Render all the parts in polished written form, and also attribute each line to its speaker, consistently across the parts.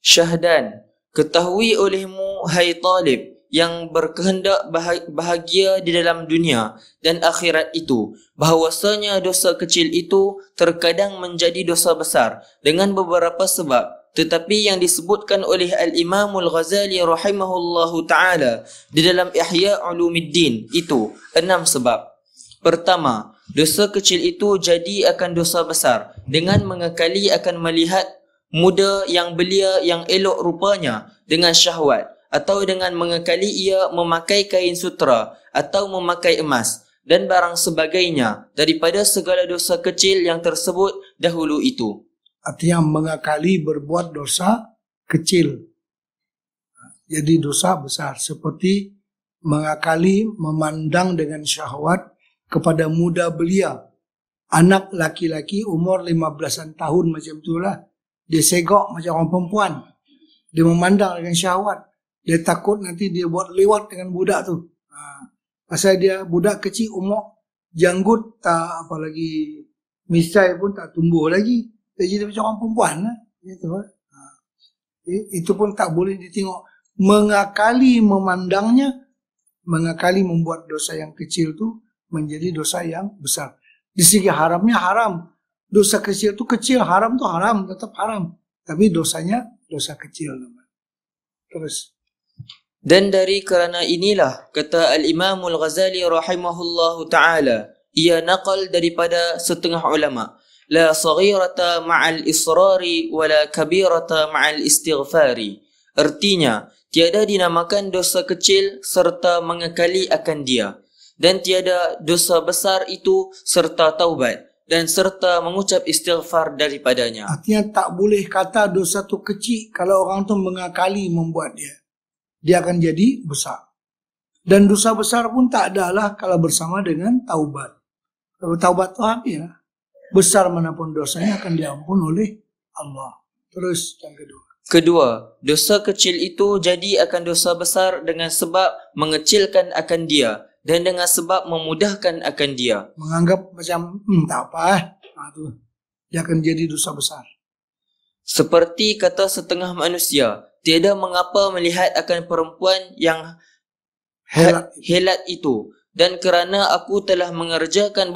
Speaker 1: Syahdan, ketahui olehmu hai Talib yang berkehendak bahagia di dalam dunia dan akhirat itu, bahawasanya dosa kecil itu terkadang menjadi dosa besar dengan beberapa sebab, tetapi yang disebutkan oleh Al-Imam Al-Ghazali rahimahullahu ta'ala di dalam Ihya Ulumuddin itu 6 sebab. Pertama, dosa kecil itu jadi akan dosa besar dengan mengekali akan melihat muda yang belia yang elok rupanya dengan syahwat, atau dengan mengekali ia memakai kain sutra atau memakai emas dan barang sebagainya daripada segala dosa kecil yang tersebut dahulu itu.
Speaker 2: Artinya mengakali berbuat dosa kecil jadi dosa besar, seperti mengakali memandang dengan syahwat kepada muda belia, anak laki-laki umur 15-an tahun macam itulah. Dia segok macam orang perempuan, dia memandang dengan syahwat, dia takut nanti dia buat lewat dengan budak tu. Pasal dia budak kecil, umur janggut tak, apalagi misai pun tak tumbuh lagi, dia jadi macam orang perempuan lah. Itu pun tak boleh ditengok. Mengakali memandangnya, mengakali membuat dosa yang kecil tu menjadi dosa yang besar. Di segi haramnya haram. Dosa kecil tu kecil, haram tu haram, tetap haram. Tapi dosanya dosa kecil. Terus.
Speaker 1: Dan dari kerana inilah, kata Al-Imam Al-Ghazali rahimahullahu ta'ala, ia naqal daripada setengah ulama, la saghirata ma'al israri wala kabirata ma'al istighfari. Artinya, tiada dinamakan dosa kecil serta mengekali akan dia, dan tiada dosa besar itu serta taubat dan serta mengucap istighfar daripadanya.
Speaker 2: Artinya tak boleh kata dosa tu kecil kalau orang tu mengakali membuat dia. Dia akan jadi besar. Dan dosa besar pun tak adalah kalau bersama dengan taubat. Kalau taubat tu habis lah. Besar manapun dosanya akan diampun oleh Allah. Terus yang kedua.
Speaker 1: Kedua, dosa kecil itu jadi akan dosa besar dengan sebab mengecilkan akan dia dan dengan sebab memudahkan akan dia.
Speaker 2: Menganggap macam tak apa tu. Dia akan jadi dosa besar.
Speaker 1: Seperti kata setengah manusia, tiada mengapa melihat akan perempuan yang helat itu, dan kerana aku telah mengerjakan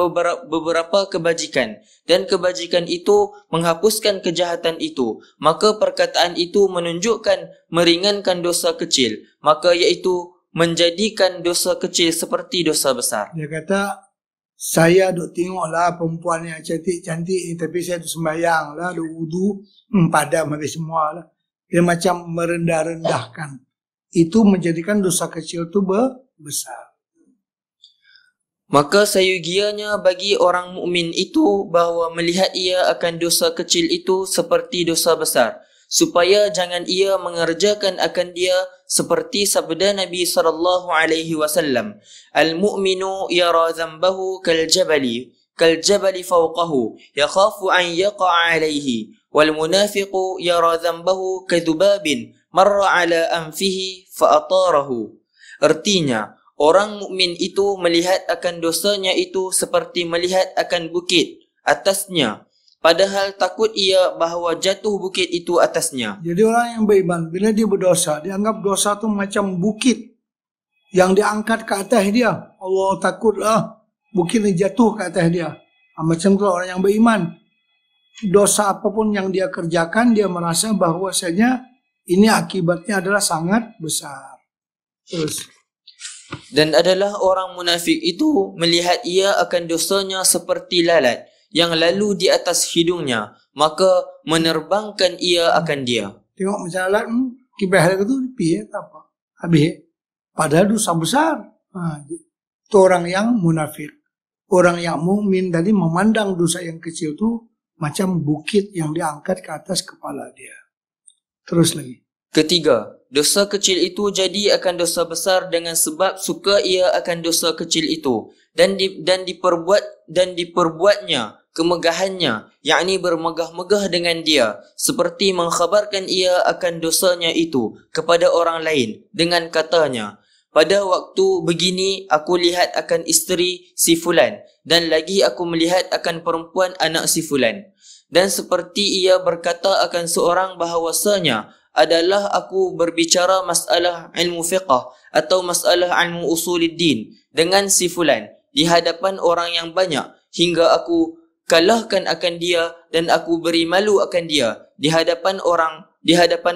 Speaker 1: beberapa kebajikan dan kebajikan itu menghapuskan kejahatan itu, maka perkataan itu menunjukkan meringankan dosa kecil, maka iaitu menjadikan dosa kecil seperti dosa besar.
Speaker 2: Dia kata, saya duk tengoklah perempuan yang cantik-cantik tapi saya duk sembahyang lah, duk wudu, padam habis semua lah. Dia macam merendah-rendahkan. Itu menjadikan dosa kecil itu besar.
Speaker 1: Maka sayugianya bagi orang mukmin itu bahawa melihat ia akan dosa kecil itu seperti dosa besar, supaya jangan ia mengerjakan akan dia seperti sabda Nabi SAW, al-mu'minu yara dhanbahu kal-jabali fawqahu yakhafu an yaqa'a alayhi, wal-munafiqu yara dhanbahu kadhubabin marra ala anfihi fa'atarahu. Artinya, orang mukmin itu melihat akan dosanya itu seperti melihat akan bukit atasnya, padahal takut ia bahawa jatuh bukit itu atasnya.
Speaker 2: Jadi orang yang beriman, bila dia berdosa, dia anggap dosa tu macam bukit yang diangkat ke atas dia. Allah takutlah bukit ni jatuh ke atas dia. Macam tu orang yang beriman. Dosa apapun yang dia kerjakan, dia merasa bahawasanya ini akibatnya adalah sangat besar. Terus.
Speaker 1: Dan adalah orang munafik itu melihat ia akan dosanya seperti lalat yang lalu di atas hidungnya, maka menerbangkan ia akan dia.
Speaker 2: Tengok macam lalat, kibah lagi tu, piye tak apa. Habis. Padahal dosa besar. Itu orang yang munafik. Orang yang mukmin tadi memandang dosa yang kecil tu macam bukit yang diangkat ke atas kepala dia. Terus lagi.
Speaker 1: Ketiga, dosa kecil itu jadi akan dosa besar dengan sebab suka ia akan dosa kecil itu dan diperbuatnya kemegahannya, yakni bermegah-megah dengan dia, seperti mengkhabarkan ia akan dosanya itu kepada orang lain dengan katanya, pada waktu begini aku lihat akan isteri si fulan, dan lagi aku melihat akan perempuan anak si fulan. Dan seperti ia berkata akan seorang bahawasanya adalah aku berbicara masalah ilmu fiqh atau masalah ilmu usuluddin dengan si fulan di hadapan orang yang banyak hingga aku kalahkan akan dia dan aku beri malu akan dia di hadapan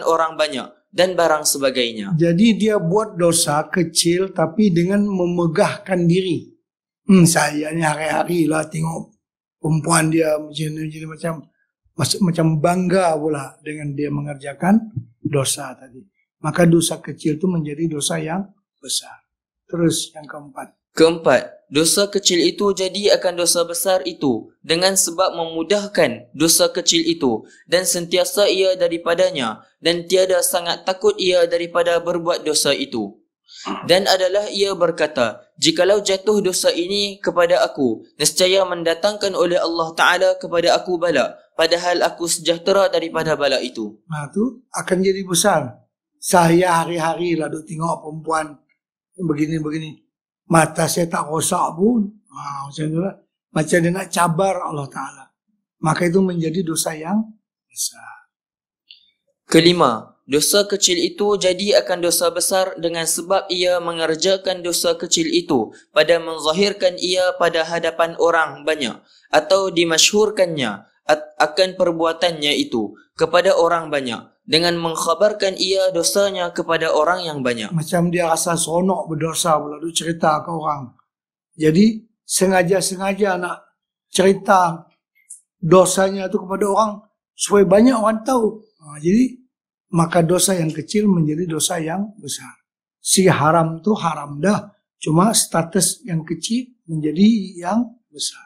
Speaker 1: orang banyak dan barang sebagainya.
Speaker 2: Jadi dia buat dosa kecil tapi dengan memegahkan diri. Saya ni hari-hari lah tengok perempuan dia macam bangga pula dengan dia mengerjakan dosa tadi. Maka dosa kecil itu menjadi dosa yang besar. Terus yang keempat, dosa kecil itu jadi akan dosa besar itu dengan sebab memudahkan dosa kecil itu dan sentiasa ia daripadanya dan tiada sangat takut ia daripada berbuat dosa itu. Dan adalah ia berkata, jikalau jatuh dosa ini kepada aku, nescaya mendatangkan oleh Allah Ta'ala kepada aku bala, padahal aku sejahtera daripada bala itu. Tu akan jadi besar. Saya hari-hari lah duk tengok perempuan begini-begini. Mata saya tak rosak pun. Macam tu lah. Macam dia nak cabar Allah Ta'ala. Maka itu menjadi dosa yang besar.
Speaker 1: Kelima, dosa kecil itu jadi akan dosa besar dengan sebab ia mengerjakan dosa kecil itu pada menzahirkan ia pada hadapan orang banyak atau dimasyhurkannya akan perbuatannya itu kepada orang banyak dengan mengkhabarkan ia dosanya kepada orang yang banyak.
Speaker 2: Macam dia rasa seronok berdosa pula, dia cerita ke orang. Jadi sengaja-sengaja nak cerita dosanya itu kepada orang supaya banyak orang tahu. Jadi maka dosa yang kecil menjadi dosa yang besar. Si haram tu haram dah, cuma status yang kecil menjadi yang besar.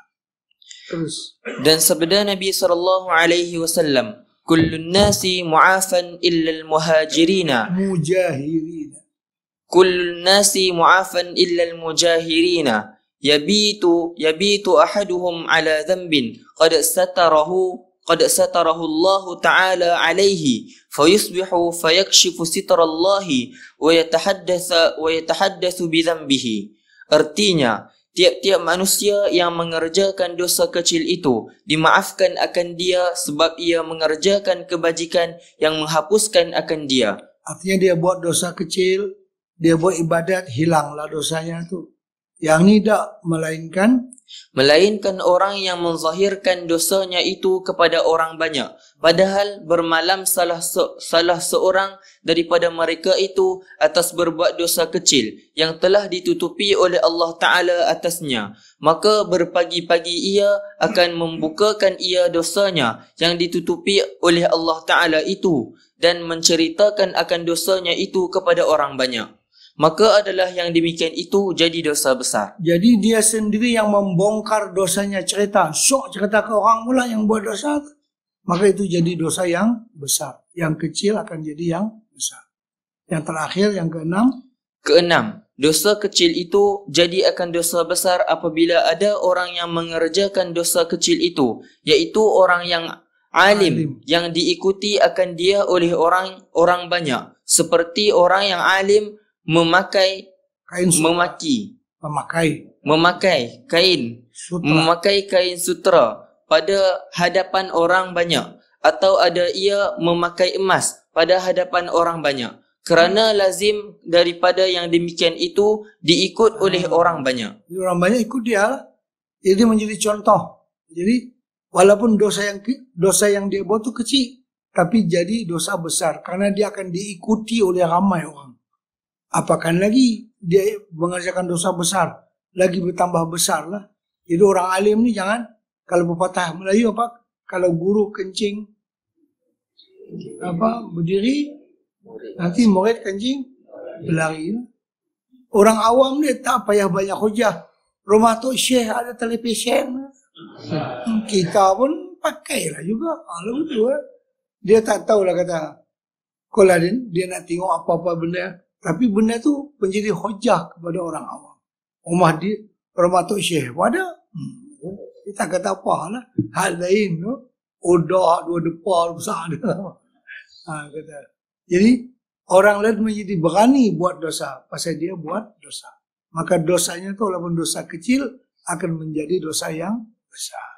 Speaker 2: Terus.
Speaker 1: Dan sabda Nabi SAW, kullun nasi mu'afan illa al-muhajirina.
Speaker 2: Mujahirina.
Speaker 1: Kullun nasi mu'afan illa al-mujahirina. Yabitu ahaduhum ala dhanbin qad satarahu Allah Ta'ala alaihi fayusbihu fayakshifu sitra Allah wa yatahaddatsu bidhanbihi. Artinya, tiap-tiap manusia yang mengerjakan dosa kecil itu dimaafkan akan dia sebab ia mengerjakan kebajikan yang menghapuskan akan dia.
Speaker 2: Artinya dia buat dosa kecil, dia buat ibadat, hilanglah dosanya tu. Yang ni tak, melainkan
Speaker 1: orang yang menzahirkan dosanya itu kepada orang banyak, padahal bermalam salah seorang daripada mereka itu atas berbuat dosa kecil yang telah ditutupi oleh Allah Ta'ala atasnya, maka berpagi-pagi ia akan membukakan ia dosanya yang ditutupi oleh Allah Ta'ala itu dan menceritakan akan dosanya itu kepada orang banyak. Maka adalah yang demikian itu jadi dosa besar.
Speaker 2: Jadi dia sendiri yang membongkar dosanya, cerita cerita ke orang pula yang buat dosa. Maka itu jadi dosa yang besar. Yang kecil akan jadi yang besar. Yang terakhir, yang keenam, dosa kecil itu jadi akan dosa besar apabila ada orang yang mengerjakan dosa kecil itu, iaitu orang yang alim yang diikuti akan dia oleh orang banyak, seperti orang yang alim memakai kain sutra pada hadapan orang banyak, atau ada ia memakai emas pada hadapan orang banyak, kerana lazim daripada yang demikian itu diikut oleh orang banyak. Orang banyak ikut dia lah. Jadi menjadi contoh. Jadi walaupun dosa yang dia buat tu kecil, tapi jadi dosa besar karena dia akan diikuti oleh ramai orang. Apakan lagi dia mengerjakan dosa besar, lagi bertambah besar lah. Jadi orang alim ni jangan, kalau pepatah Melayu apa, kalau guru kencing berdiri, nanti murid kencing berlari. Orang awam ni tak payah banyak hujah. Rumah Tok Syekh ada televisyen, kita pun pakailah juga. Kalau betul dia tak tahulah kata, kalau dia nak tengok apa-apa benda, tapi benda tu menjadi hujah kepada orang awam. Rumah Tok Syekh ada. Kita kata apa lah. Hal lain tu. Udah dua depan besar dia. Kata. Jadi orang lain menjadi berani buat dosa. Pasal dia buat dosa. Maka dosanya tu walaupun dosa kecil akan menjadi dosa yang besar.